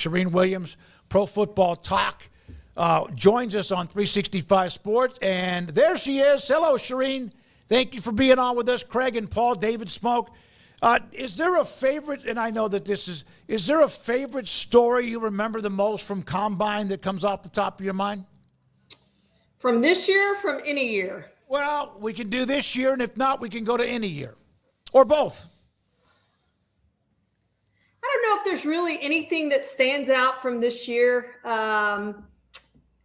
Charean Williams, Pro Football Talk, joins us on 365 Sports. And there she is. Hello, Charean. Thank you for being on with us, Craig and Paul, David Smoke. Is there a favorite, and I know that is there a favorite story you remember the most from Combine that comes off the top of your mind? From this year or from any year? Well, we can do this year, and if not, we can go to any year. Or both. I don't know if there's really anything that stands out from this year.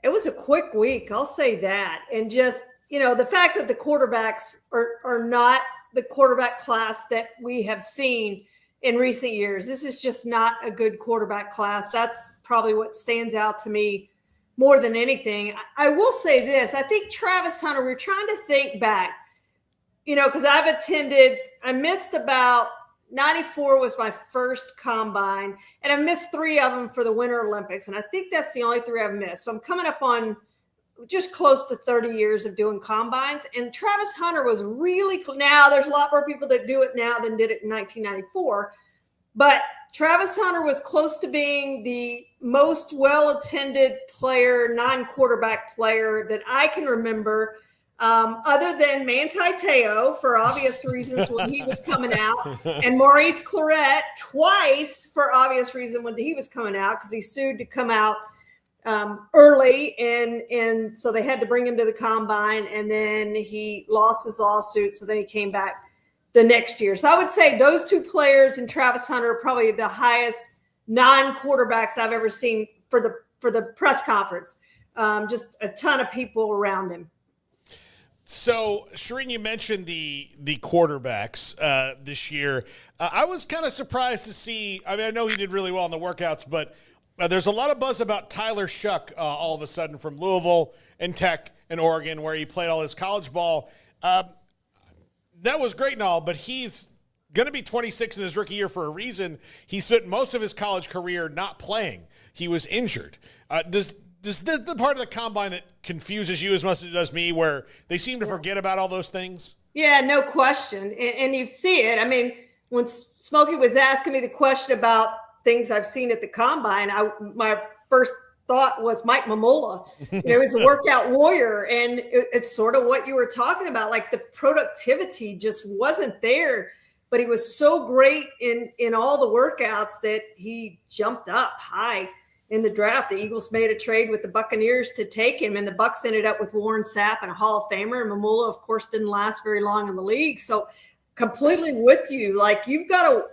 It was a quick week, I'll say that. And just, the fact that the quarterbacks are not the quarterback class that we have seen in recent years. This is just not a good quarterback class. That's probably what stands out to me more than anything. I will say this. I think Travis Hunter, we're trying to think back, because I missed about 94 was my first combine, and I missed 3 of them for the Winter Olympics. And I think that's the only 3 I've missed. So I'm coming up on just close to 30 years of doing combines. And Travis Hunter was really cool. Now there's a lot more people that do it now than did it in 1994. But Travis Hunter was close to being the most well-attended player, non-quarterback player that I can remember, other than Manti Te'o for obvious reasons when he was coming out, and Maurice Clarett twice for obvious reason when he was coming out because he sued to come out early, and so they had to bring him to the combine, and then he lost his lawsuit, so then he came back the next year. So I would say those 2 players and Travis Hunter are probably the highest non-quarterbacks I've ever seen for the press conference. Just a ton of people around him. So, Charean, you mentioned the quarterbacks this year. I was kind of surprised to see. I mean, I know he did really well in the workouts, but there's a lot of buzz about Tyler Shuck all of a sudden from Louisville and Tech and Oregon, where he played all his college ball. That was great and all, but he's going to be 26 in his rookie year for a reason. He spent most of his college career not playing. He was injured. Does the part of the combine that confuses you as much as it does me, where they seem to forget about all those things? Yeah, no question. And you see it. I mean, when Smokey was asking me the question about things I've seen at the combine, my first thought was Mike Mamula. He's a workout warrior, and it's sort of what you were talking about. Like, the productivity just wasn't there, but he was so great in all the workouts that he jumped up high in the draft. The Eagles made a trade with the Buccaneers to take him, and the Bucs ended up with Warren Sapp and a Hall of Famer. And Mamula, of course, didn't last very long in the league. So completely with you. Like, you've got to,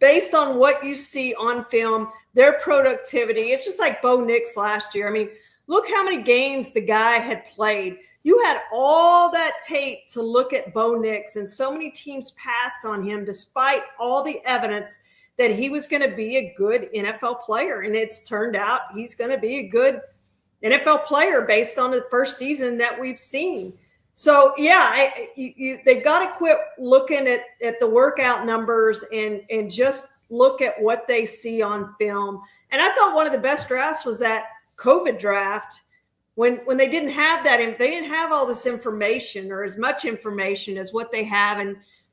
based on what you see on film, their productivity, it's just like Bo Nix last year. I mean, look how many games the guy had played. You had all that tape to look at Bo Nix, and so many teams passed on him despite all the evidence that he was going to be a good NFL player. And it's turned out he's going to be a good NFL player based on the first season that we've seen. So, yeah, they've got to quit looking at the workout numbers and just look at what they see on film. And I thought one of the best drafts was that COVID draft when they didn't have that. They didn't have all this information or as much information as what they have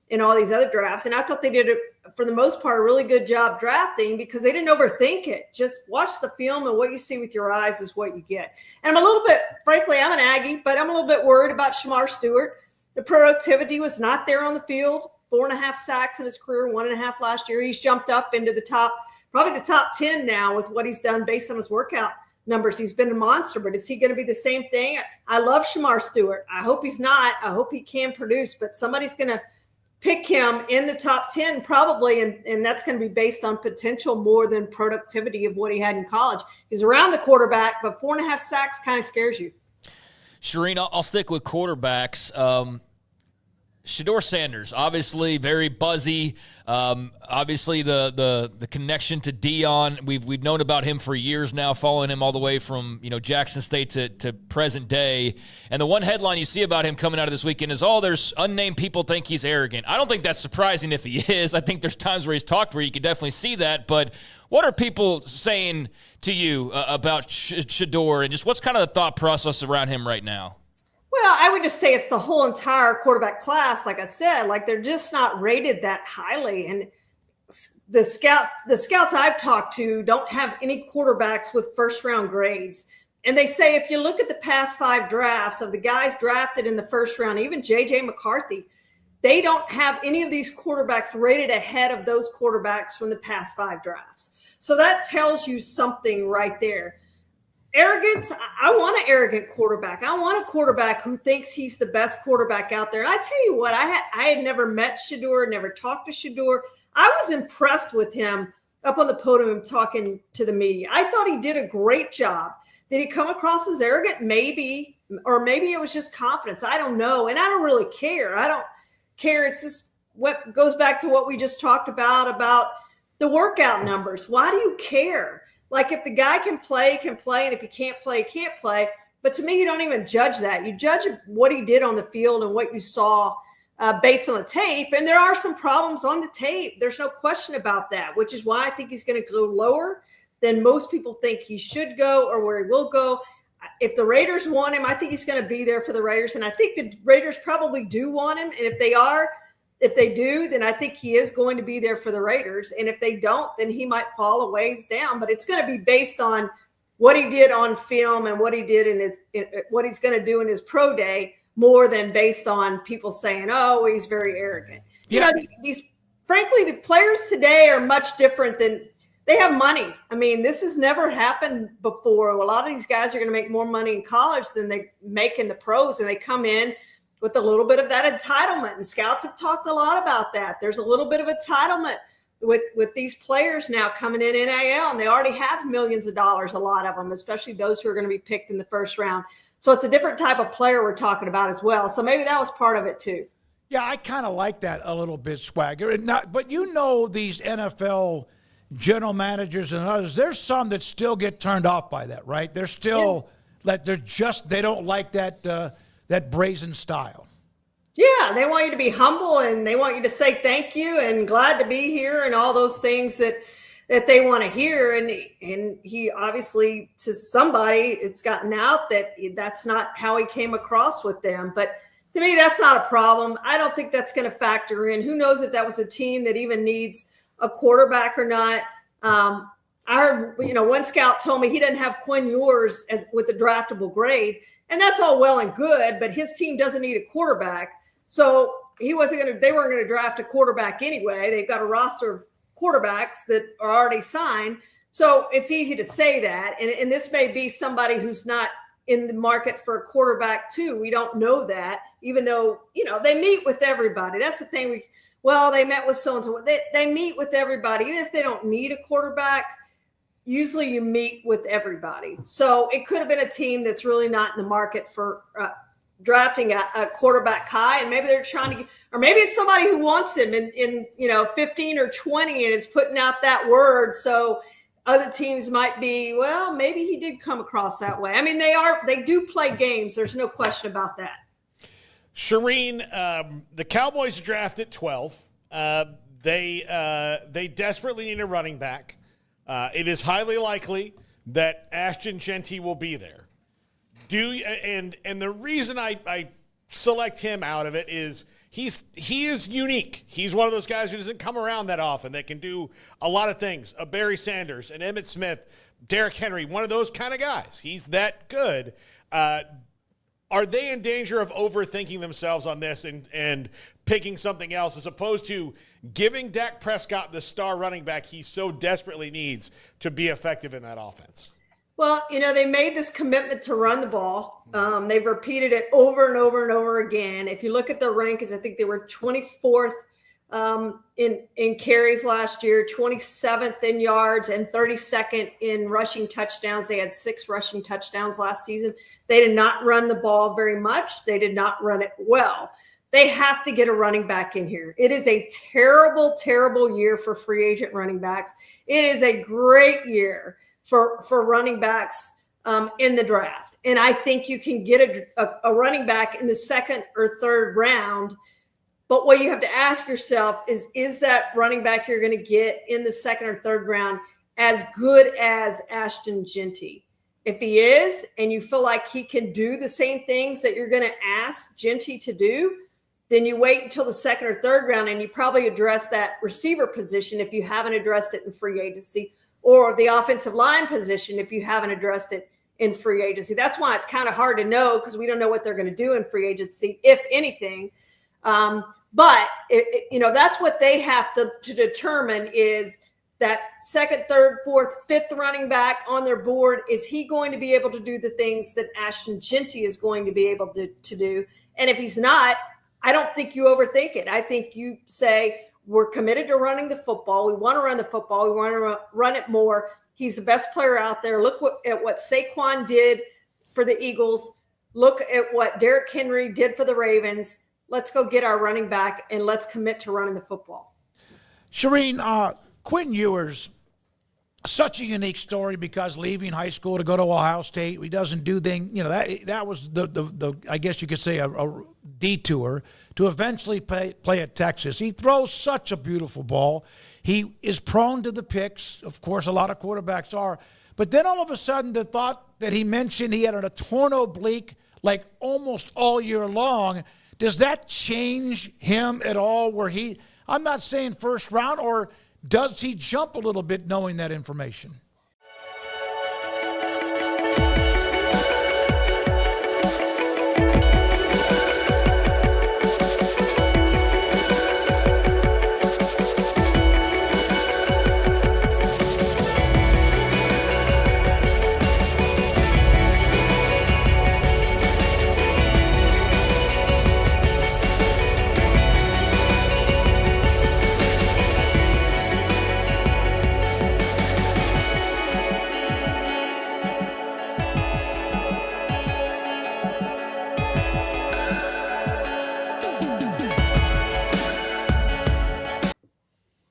in all these other drafts. And I thought they did, for the most part, a really good job drafting because they didn't overthink it. Just watch the film, and what you see with your eyes is what you get. And I'm a little bit, frankly, I'm an Aggie, but I'm a little bit worried about Shamar Stewart. The productivity was not there on the field. 4.5 sacks in his career, 1.5 last year. He's jumped up into probably the top 10 now with what he's done based on his workout numbers. He's been a monster, but is he going to be the same thing? I love Shamar Stewart. I hope he's not. I hope he can produce, but somebody's going to pick him in the top 10 probably, and that's going to be based on potential more than productivity of what he had in college. He's around the quarterback, but 4.5 sacks kind of scares you. Charean, I'll stick with quarterbacks. Shedeur Sanders, obviously very buzzy. Obviously the connection to Dion, we've known about him for years now, following him all the way from Jackson State to present day. And the one headline you see about him coming out of this weekend is, there's unnamed people think he's arrogant. I don't think that's surprising if he is. I think there's times where he's talked where you can definitely see that. But what are people saying to you about Shedeur, and just what's kind of the thought process around him right now? Well, I would just say it's the whole entire quarterback class. Like I said, like they're just not rated that highly. And the scouts I've talked to don't have any quarterbacks with first round grades. And they say, if you look at the past 5 drafts of the guys drafted in the first round, even JJ McCarthy, they don't have any of these quarterbacks rated ahead of those quarterbacks from the past 5 drafts. So that tells you something right there. Arrogance, I want an arrogant quarterback. I want a quarterback who thinks he's the best quarterback out there. And I tell you what, I had never met Shedeur, never talked to Shedeur. I was impressed with him up on the podium talking to the media. I thought he did a great job. Did he come across as arrogant? Maybe. Or maybe it was just confidence. I don't know. And I don't really care. I don't care. It's just what goes back to what we just talked about the workout numbers. Why do you care? Like, if the guy can play, and if he can't play, he can't play. But to me, you don't even judge that. You judge what he did on the field and what you saw based on the tape. And there are some problems on the tape. There's no question about that, which is why I think he's going to go lower than most people think he should go or where he will go. If the Raiders want him, I think he's going to be there for the Raiders. And I think the Raiders probably do want him. And if they do, then I think he is going to be there for the Raiders. And if they don't, then he might fall a ways down. But it's going to be based on what he did on film and what he did what he's going to do in his pro day, more than based on people saying, "Oh, he's very arrogant." Yeah. You know, these frankly, the players today are much different than. They have money. I mean, this has never happened before. A lot of these guys are going to make more money in college than they make in the pros, and they come in with a little bit of that entitlement. And scouts have talked a lot about that. There's a little bit of entitlement with these players now coming in NIL, and they already have millions of dollars, a lot of them, especially those who are going to be picked in the first round. So it's a different type of player we're talking about as well. So maybe that was part of it too. Yeah, I kind of like that a little bit, Swagger. But you know, these NFL general managers and others, there's some that still get turned off by that, right? They're still they don't like that brazen style. Yeah, they want you to be humble, and they want you to say thank you and glad to be here and all those things that they want to hear. And he obviously, to somebody, it's gotten out that that's not how he came across with them. But to me, that's not a problem. I don't think that's going to factor in. Who knows if that was a team that even needs a quarterback or not. I heard, one scout told me he didn't have Quinn Ewers with a draftable grade, and that's all well and good, but his team doesn't need a quarterback. So they weren't going to draft a quarterback anyway. They've got a roster of quarterbacks that are already signed. So it's easy to say that. And this may be somebody who's not in the market for a quarterback too. We don't know that, even though, they meet with everybody. That's the thing. They met with so-and-so. They meet with everybody. Even if they don't need a quarterback, usually you meet with everybody. So it could have been a team that's really not in the market for drafting a quarterback high, and maybe they're trying to or maybe it's somebody who wants him in 15 or 20 and is putting out that word. So other teams might be, well, maybe he did come across that way. I mean, they do play games. There's no question about that. Charean, the Cowboys draft at 12. They desperately need a running back. It is highly likely that Ashton Jeanty will be there. And the reason I select him out of it is he is unique. He's one of those guys who doesn't come around that often that can do a lot of things. A Barry Sanders, an Emmitt Smith, Derrick Henry, one of those kind of guys. He's that good. Are they in danger of overthinking themselves on this and picking something else as opposed to giving Dak Prescott the star running back he so desperately needs to be effective in that offense? Well, they made this commitment to run the ball. They've repeated it over and over and over again. If you look at the rankings, I think they were 24th in carries last year, 27th in yards, and 32nd in rushing touchdowns. They had 6 rushing touchdowns last season. They did not run the ball very much. They did not run it well. They have to get a running back in here. It is a terrible, terrible year for free agent running backs. It is a great year for running backs in the draft. And I think you can get a running back in the second or third round. But what you have to ask yourself is that running back you're going to get in the second or third round as good as Ashton Jeanty? If he is, and you feel like he can do the same things that you're going to ask Jeanty to do, then you wait until the second or third round and you probably address that receiver position if you haven't addressed it in free agency, or the offensive line position if you haven't addressed it in free agency. That's why it's kind of hard to know, because we don't know what they're going to do in free agency, if anything. But that's what they have to determine, is that second, third, fourth, fifth running back on their board. Is he going to be able to do the things that Ashton Jeanty is going to be able to do? And if he's not, I don't think you overthink it. I think you say, we're committed to running the football. We want to run the football. We want to run it more. He's the best player out there. Look at what Saquon did for the Eagles. Look at what Derrick Henry did for the Ravens. Let's go get our running back and let's commit to running the football. Charean, Quinn Ewers, such a unique story, because leaving high school to go to Ohio State, he doesn't do things. That was the I guess you could say a detour to eventually play at Texas. He throws such a beautiful ball. He is prone to the picks. Of course, a lot of quarterbacks are. But then all of a sudden, the thought that he mentioned, he had a torn oblique like almost all year long. Does that change him at all? I'm not saying first round, or does he jump a little bit knowing that information?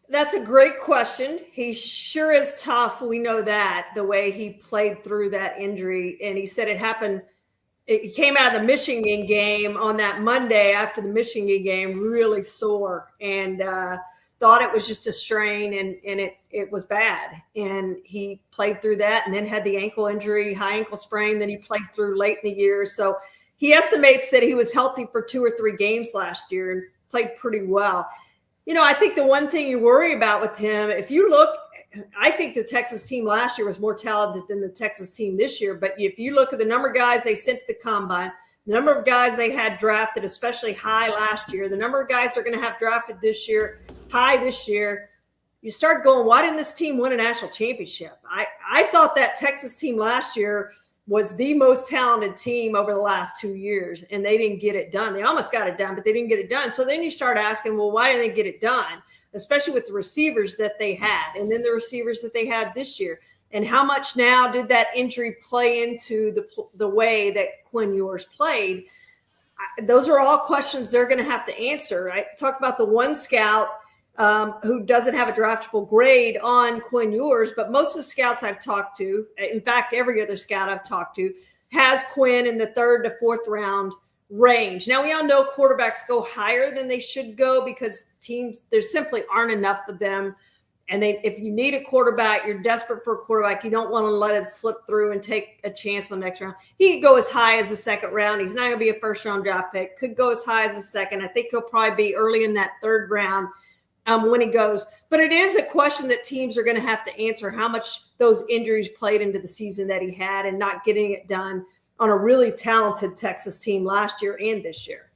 That's a great question. He sure is tough. We know that, the way he played through that injury. And he said it happened. He came out of the Michigan game on that Monday after the Michigan game really sore, and thought it was just a strain, and it was bad. And he played through that, and then had the ankle injury, high ankle sprain, that he played through late in the year. So he estimates that he was healthy for 2 or 3 games last year and played pretty well. I think the one thing you worry about with him, if you look, I think the Texas team last year was more talented than the Texas team this year. But if you look at the number of guys they sent to the combine, the number of guys they had drafted, especially high last year, the number of guys they're going to have drafted this year, high this year, you start going, why didn't this team win a national championship? I thought that Texas team last year was the most talented team over the last 2 years, and they didn't get it done. They almost got it done, but they didn't get it done. So then you start asking, well, why didn't they get it done? Especially with the receivers that they had, and then the receivers that they had this year. And how much now did that injury play into the way that Quinn Ewers played? Those are all questions they're going to have to answer, right? Talk about the one scout who doesn't have a draftable grade on Quinn Ewers, but most of the scouts I've talked to, in fact, every other scout I've talked to, has Quinn in the 3rd to 4th round range. Now, we all know quarterbacks go higher than they should go, because teams, there simply aren't enough of them. And if you need a quarterback, you're desperate for a quarterback, you don't want to let it slip through and take a chance in the next round. He could go as high as the 2nd round. He's not going to be a first-round draft pick. Could go as high as the 2nd. I think he'll probably be early in that 3rd round. When he goes. But it is a question that teams are going to have to answer, how much those injuries played into the season that he had and not getting it done on a really talented Texas team last year and this year.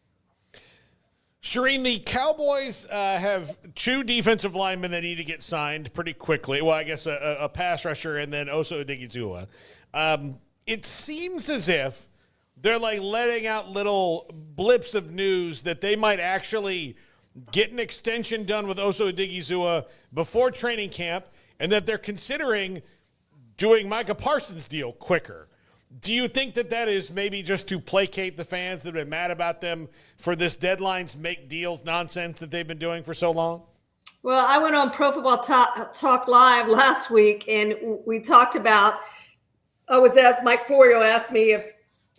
Charean, the Cowboys have 2 defensive linemen that need to get signed pretty quickly. Well, I guess a pass rusher and then Osa Odigizua. It seems as if they're like letting out little blips of news that they might actually get an extension done with Osa Odigizua before training camp, and that they're considering doing Micah Parsons' deal quicker. Do you think that is maybe just to placate the fans that have been mad about them for this deadlines make deals nonsense that they've been doing for so long? Well, I went on Pro Football Talk Live last week, and we talked about, Mike Florio asked me if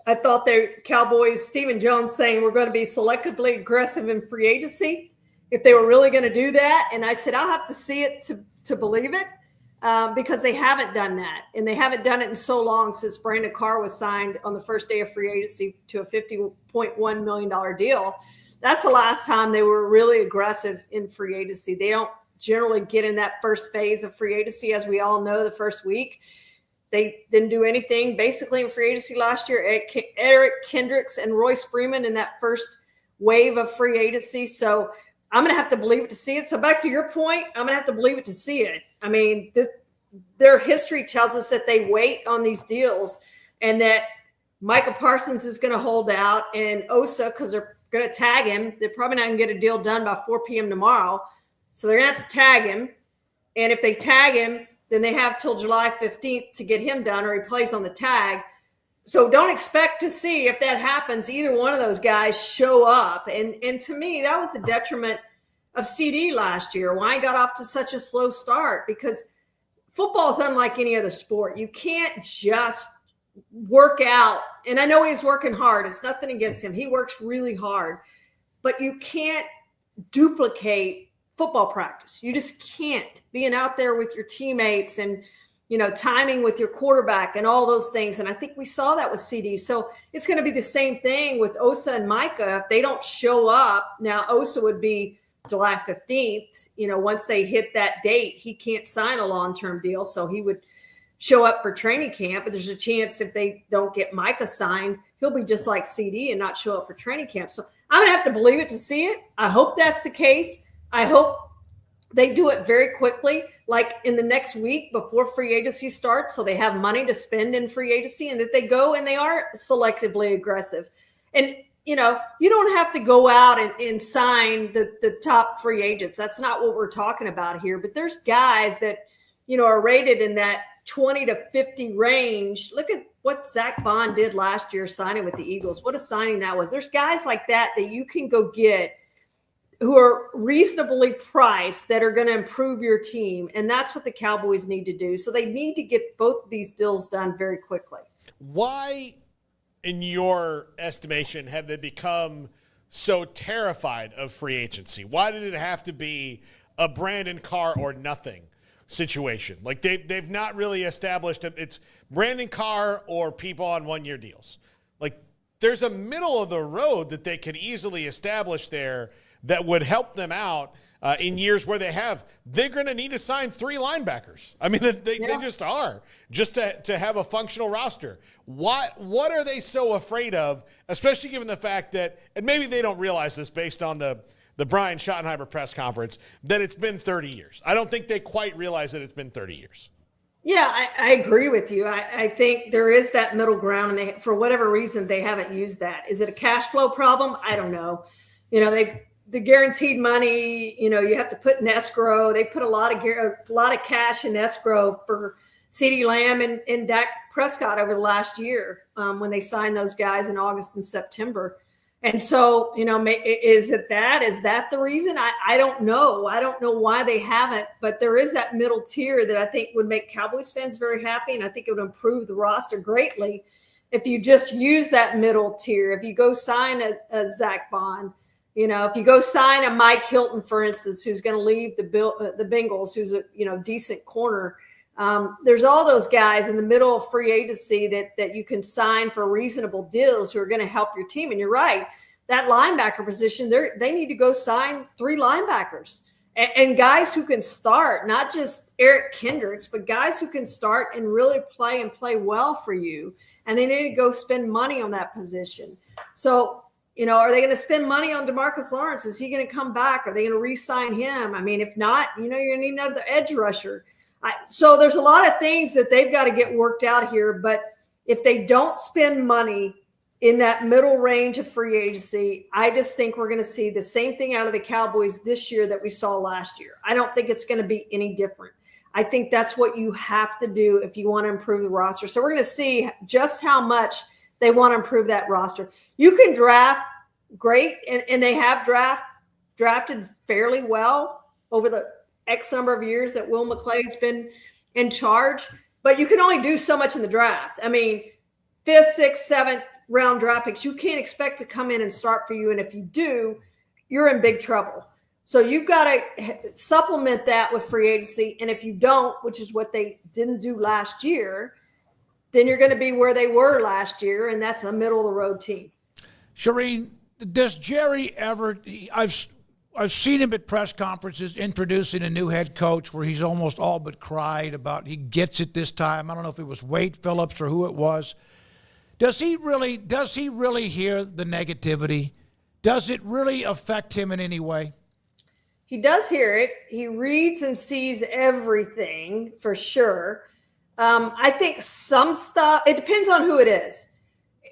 I thought the Cowboys, Stephen Jones saying we're going to be selectively aggressive in free agency, if they were really going to do that. And I said, I'll have to see it to believe it, because they haven't done that. And they haven't done it in so long, since Brandon Carr was signed on the first day of free agency to a $50.1 million deal. That's the last time they were really aggressive in free agency. They don't generally get in that first phase of free agency. As we all know, the first week, they didn't do anything basically in free agency last year. Eric Kendricks and Royce Freeman in that first wave of free agency. So I'm going to have to believe it to see it. So back to your point, I'm going to have to believe it to see it. I mean, their history tells us that they wait on these deals and that Micah Parsons is going to hold out, and Osa, because they're going to tag him, they're probably not going to get a deal done by 4 p.m. tomorrow. So they're going to have to tag him. And if they tag him, then they have till July 15th to get him done, or he plays on the tag. So don't expect to see, if that happens, either one of those guys show up. And to me, that was a detriment of CD last year. Why he got off to such a slow start? Because football is unlike any other sport. You can't just work out. And I know he's working hard. It's nothing against him. He works really hard. But you can't duplicate football practice. You just can't. Being out there with your teammates and, timing with your quarterback and all those things. And I think we saw that with CD. So it's going to be the same thing with Osa and Micah. If they don't show up, now Osa would be July 15th. Once they hit that date, he can't sign a long-term deal. So he would show up for training camp. But there's a chance if they don't get Micah signed, he'll be just like CD and not show up for training camp. So I'm going to have to believe it to see it. I hope that's the case. I hope they do it very quickly, like in the next week before free agency starts, so they have money to spend in free agency, and that they go and they are selectively aggressive. And, you don't have to go out and sign the top free agents. That's not what we're talking about here. But there's guys that, are rated in that 20 to 50 range. Look at what Zach Bond did last year signing with the Eagles. What a signing that was. There's guys like that you can go get who are reasonably priced that are going to improve your team. And that's what the Cowboys need to do. So they need to get both of these deals done very quickly. Why, in your estimation, have they become so terrified of free agency? Why did it have to be a Brandon Carr or nothing situation? Like they've not really established it's Brandon Carr or people on 1-year deals. Like there's a middle of the road that they could easily establish there that would help them out in years where they're going to need to sign 3 linebackers. I mean, they just are, just to have a functional roster. What are they so afraid of, especially given the fact that, and maybe they don't realize this based on the Brian Schottenheimer press conference, that it's been 30 years. I don't think they quite realize that it's been 30 years. Yeah, I agree with you. I think there is that middle ground, and for whatever reason, they haven't used that. Is it a cash flow problem? I don't know. The guaranteed money, you have to put in escrow. They put a lot of cash in escrow for CeeDee Lamb and Dak Prescott over the last year when they signed those guys in August and September. And so, is that the reason? I don't know. I don't know why they haven't, but there is that middle tier that I think would make Cowboys fans very happy. And I think it would improve the roster greatly if you just use that middle tier. If you go sign a Zach Bond, if you go sign a Mike Hilton, for instance, who's going to leave the Bengals, who's a decent corner. There's all those guys in the middle of free agency that you can sign for reasonable deals who are going to help your team. And you're right, that linebacker position, they need to go sign 3 linebackers and guys who can start, not just Eric Kendricks, but guys who can start and really play well for you. And they need to go spend money on that position. So, are they going to spend money on DeMarcus Lawrence? Is he going to come back? Are they going to re-sign him? I mean, if not, you're going to need another edge rusher. So there's a lot of things that they've got to get worked out here. But if they don't spend money in that middle range of free agency, I just think we're going to see the same thing out of the Cowboys this year that we saw last year. I don't think it's going to be any different. I think that's what you have to do if you want to improve the roster. So we're going to see just how much they want to improve that roster. You can draft great, and they have drafted fairly well over the X number of years that Will McClay's been in charge, but you can only do so much in the draft. I mean, 5th, 6th, 7th round draft picks, you can't expect to come in and start for you. And if you do, you're in big trouble. So you've got to supplement that with free agency. And if you don't, which is what they didn't do last year, then you're going to be where they were last year, and that's a middle-of-the-road team. Charean, does Jerry ever? I've seen him at press conferences introducing a new head coach where he's almost all but cried about he gets it this time. I don't know if it was Wade Phillips or who it was. Does he really hear the negativity? Does it really affect him in any way? He does hear it. He reads and sees everything for sure. I think some stuff, it depends on who it is.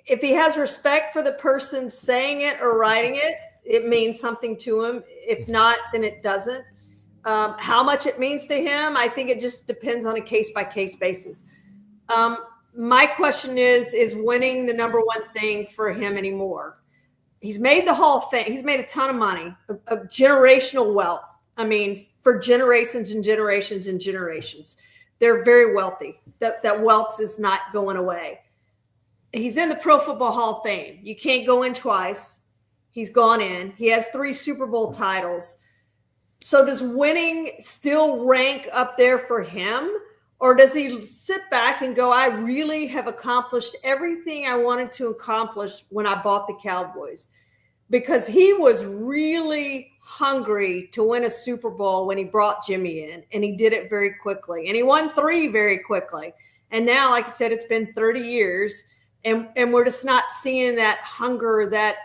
If he has respect for the person saying it or writing it, it means something to him. If not, then it doesn't. How much it means to him, I think it just depends on a case-by-case basis. My question is winning the number one thing for him anymore? He's made the Hall of Fame. He's made a ton of money, of generational wealth. I mean, for generations and generations and generations. They're very wealthy. That wealth is not going away. He's in the Pro Football Hall of Fame. You can't go in twice. He's gone in. He has 3 Super Bowl titles. So does winning still rank up there for him? Or does he sit back and go, I really have accomplished everything I wanted to accomplish when I bought the Cowboys? Because he was really hungry to win a Super Bowl when he brought Jimmy in, and he did it very quickly. And he won 3 very quickly. And now, like I said, it's been 30 years, and we're just not seeing that hunger, that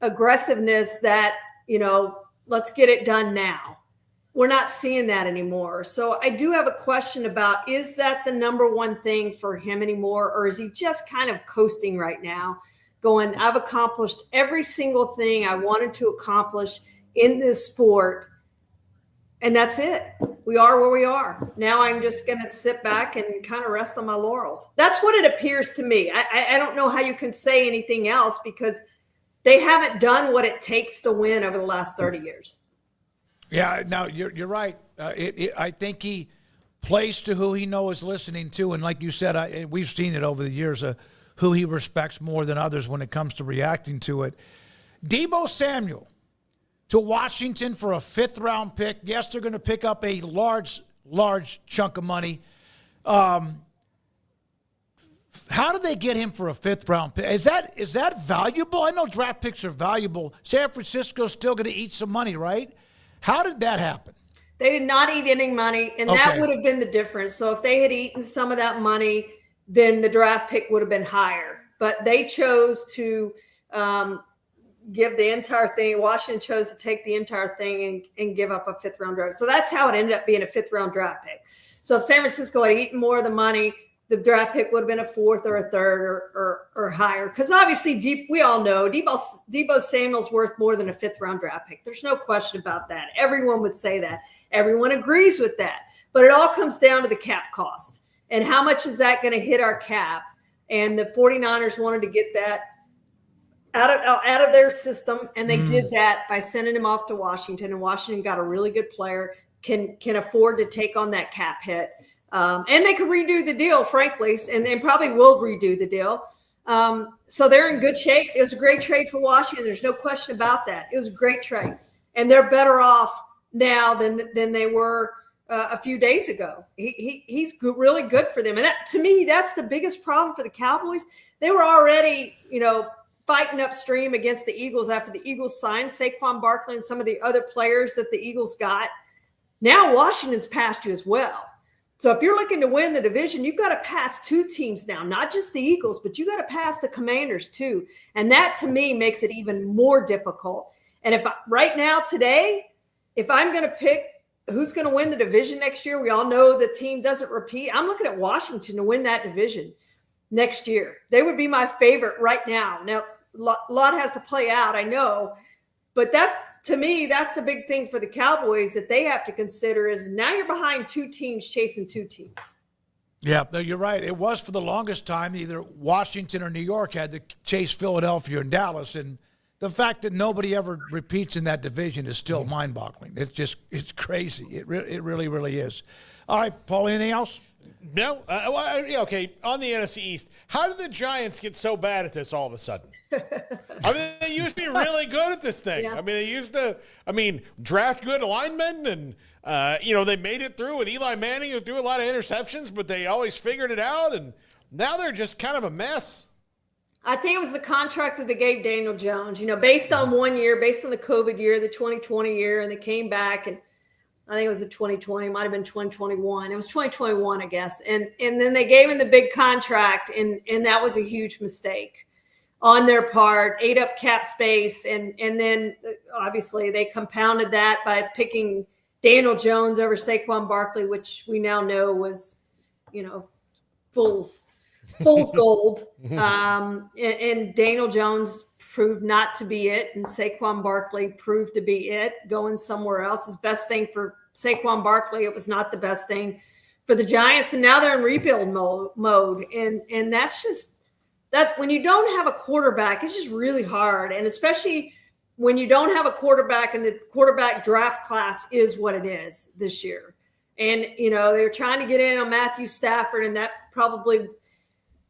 aggressiveness, that, let's get it done now. We're not seeing that anymore. So I do have a question about, is that the number one thing for him anymore? Or is he just kind of coasting right now, going, I've accomplished every single thing I wanted to accomplish in this sport, and that's it. We are where we are. Now I'm just going to sit back and kind of rest on my laurels. That's what it appears to me. I don't know how you can say anything else, because they haven't done what it takes to win over the last 30 years. Yeah, no, you're right. I think he plays to who he knows is listening to, and like you said, we've seen it over the years, who he respects more than others when it comes to reacting to it. Deebo Samuel to Washington for a 5th-round pick. Yes, they're going to pick up a large chunk of money. How did they get him for a 5th-round pick? Is that valuable? I know draft picks are valuable. San Francisco's still going to eat some money, right? How did that happen? They did not eat any money, and that would have been the difference. So if they had eaten some of that money, then the draft pick would have been higher. But they chose to give the entire thing. Washington chose to take the entire thing and give up a 5th-round draft. So that's how it ended up being a 5th-round draft pick. So if San Francisco had eaten more of the money, the draft pick would have been a 4th or a 3rd or higher. Because obviously, we all know Deebo Samuel's worth more than a 5th-round draft pick. There's no question about that. Everyone would say that. Everyone agrees with that. But it all comes down to the cap cost. And how much is that going to hit our cap? And the 49ers wanted to get that out of their system, and they did that by sending him off to Washington. And Washington got a really good player, can afford to take on that cap hit. And they could redo the deal, frankly, and they probably will redo the deal. So they're in good shape. It was a great trade for Washington. There's no question about that. It was a great trade. And they're better off now than they were a few days ago. He's really good for them. And that, to me, that's the biggest problem for the Cowboys. They were already, fighting upstream against the Eagles after the Eagles signed Saquon Barkley and some of the other players that the Eagles got. Now Washington's passed you as well. So if you're looking to win the division, you've got to pass 2 teams now, not just the Eagles, but you got to pass the Commanders too. And that, to me, makes it even more difficult. And right now, today, if I'm going to pick who's going to win the division next year, we all know the team doesn't repeat. I'm looking at Washington to win that division next year. They would be my favorite right now. Now, a lot has to play out, I know. But to me, that's the big thing for the Cowboys that they have to consider is now you're behind 2 teams chasing 2 teams. Yeah, no, you're right. It was for the longest time either Washington or New York had to chase Philadelphia and Dallas. And the fact that nobody ever repeats in that division is still mind-boggling. It's crazy. It really, really is. All right, Paul, anything else? No. Okay, on the NFC East, how did the Giants get so bad at this all of a sudden? I mean, they used to be really good at this thing. Yeah. I mean, they used to, draft good linemen and, they made it through with Eli Manning, who threw a lot of interceptions, but they always figured it out, and now they're just kind of a mess. I think it was the contract that they gave Daniel Jones, based on 1 year, based on the COVID year, the 2020 year, and they came back, and I think it was the 2020, it might have been 2021. It was 2021, I guess. And then they gave him the big contract, and that was a huge mistake on their part, ate up cap space, and then obviously they compounded that by picking Daniel Jones over Saquon Barkley, which we now know was, fool's gold. And Daniel Jones proved not to be it, and Saquon Barkley proved to be it, going somewhere else. It was the best thing for Saquon Barkley. It was not the best thing for the Giants, and now they're in rebuild mode. And that's when you don't have a quarterback, it's just really hard. And especially when you don't have a quarterback, and the quarterback draft class is what it is this year. And, they're trying to get in on Matthew Stafford, and that probably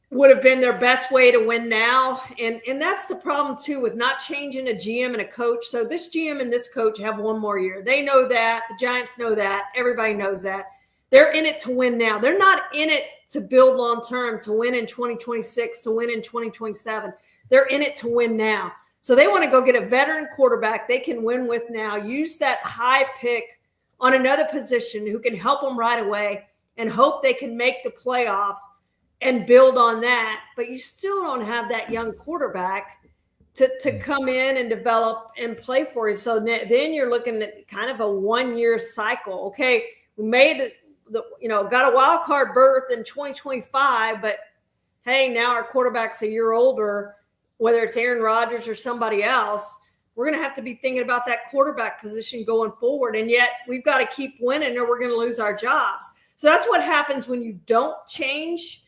would have been their best way to win now. And that's the problem too, with not changing a GM and a coach. So this GM and this coach have one more year. They know that. The Giants know that. Everybody knows that. They're in it to win now. They're not in it to build long-term, to win in 2026, to win in 2027. They're in it to win now. So they want to go get a veteran quarterback they can win with now, use that high pick on another position who can help them right away, and hope they can make the playoffs and build on that. But you still don't have that young quarterback to come in and develop and play for you. So then you're looking at kind of a 1 year cycle. Okay, we made got a wild card berth in 2025, but hey, now our quarterback's a year older, whether it's Aaron Rodgers or somebody else. We're going to have to be thinking about that quarterback position going forward. And yet we've got to keep winning, or we're going to lose our jobs. So that's what happens when you don't change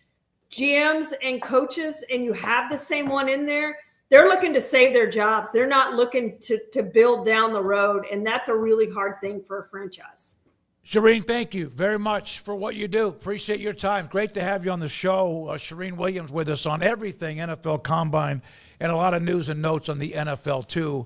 GMs and coaches and you have the same one in there. They're looking to save their jobs. They're not looking to build down the road. And that's a really hard thing for a franchise. Charean, thank you very much for what you do. Appreciate your time. Great to have you on the show. Charean Williams with us on everything NFL Combine, and a lot of news and notes on the NFL too.